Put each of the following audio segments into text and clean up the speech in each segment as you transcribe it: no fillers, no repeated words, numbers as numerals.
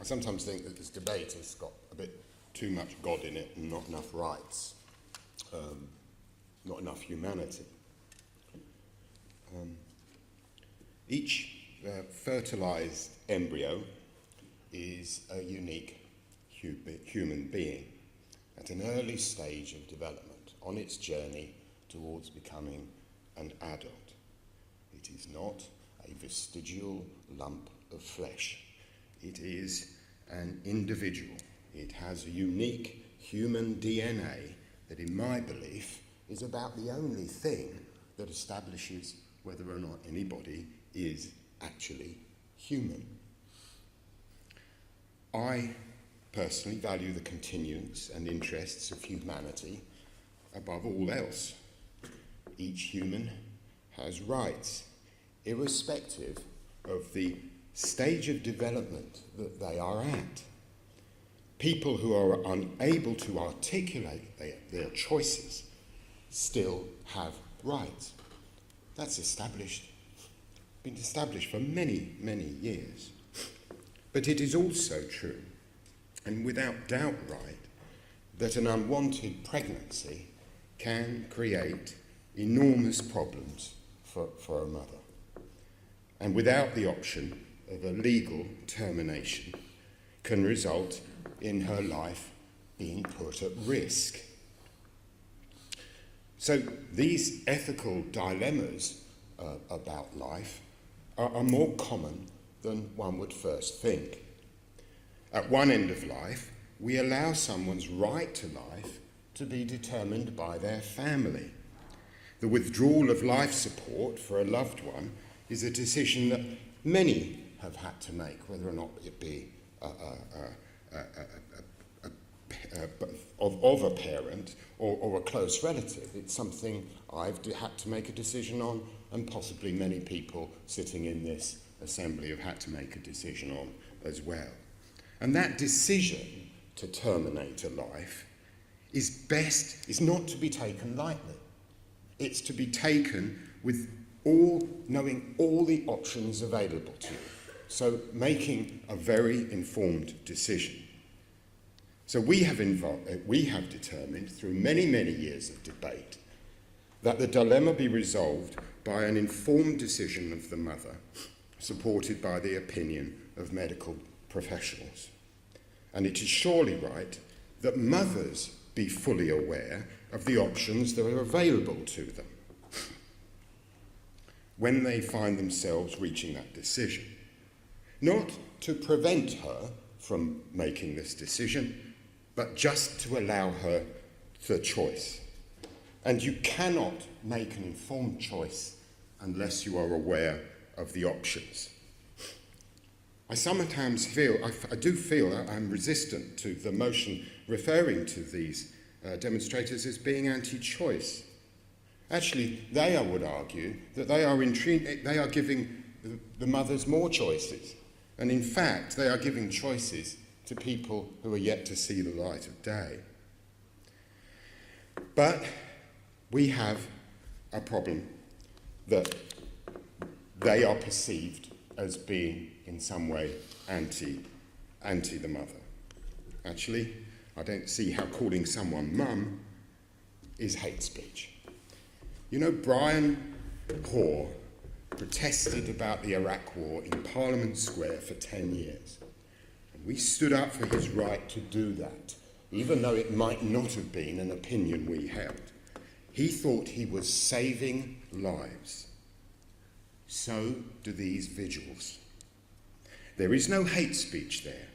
I sometimes think that this debate has got a bit too much God in it and not enough rights, not enough humanity. Each fertilized embryo is a unique human being at an early stage of development on its journey towards becoming an adult. It is not a vestigial lump of flesh. It is an individual. It has a unique human DNA that, in my belief, is about the only thing that establishes whether or not anybody is actually human. I personally value the continuance and interests of humanity above all else. Each human has rights, irrespective of the stage of development that they are at. People who are unable to articulate their choices still have rights. That's been established for many, many years. But it is also true, and without doubt right, that an unwanted pregnancy can create enormous problems for a mother. And without the option of a legal termination, can result in her life being put at risk. So these ethical dilemmas about life are more common than one would first think. At one end of life, we allow someone's right to life to be determined by their family. The withdrawal of life support for a loved one is a decision that many have had to make, whether or not it be of a parent or a close relative. It's something I've had to make a decision on, and possibly many people sitting in this assembly have had to make a decision on as well. And that decision to terminate a life is not to be taken lightly. It's to be taken with knowing all the options available to you. So making a very informed decision. So we have determined through many, many years of debate that the dilemma be resolved by an informed decision of the mother, supported by the opinion of medical professionals. And it is surely right that mothers be fully aware of the options that are available to them when they find themselves reaching that decision. Not to prevent her from making this decision, but just to allow her the choice. And you cannot make an informed choice unless you are aware of the options. I sometimes feel, I do feel that I'm resistant to the motion referring to these demonstrators as being anti-choice. Actually, I would argue that they are giving the mothers more choices. And in fact, they are giving choices to people who are yet to see the light of day. But we have a problem that they are perceived as being in some way anti the mother. Actually, I don't see how calling someone mum is hate speech. You know, Brian Hoare protested about the Iraq War in Parliament Square for 10 years. And we stood up for his right to do that, even though it might not have been an opinion we held. He thought he was saving lives. So do these vigils. There is no hate speech there,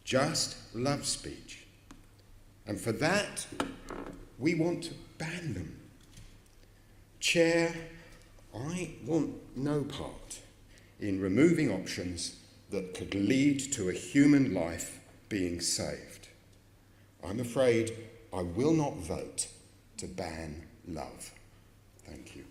just love speech. And for that, we want to ban them. Chair, I want no part in removing options that could lead to a human life being saved. I'm afraid I will not vote to ban love. Thank you.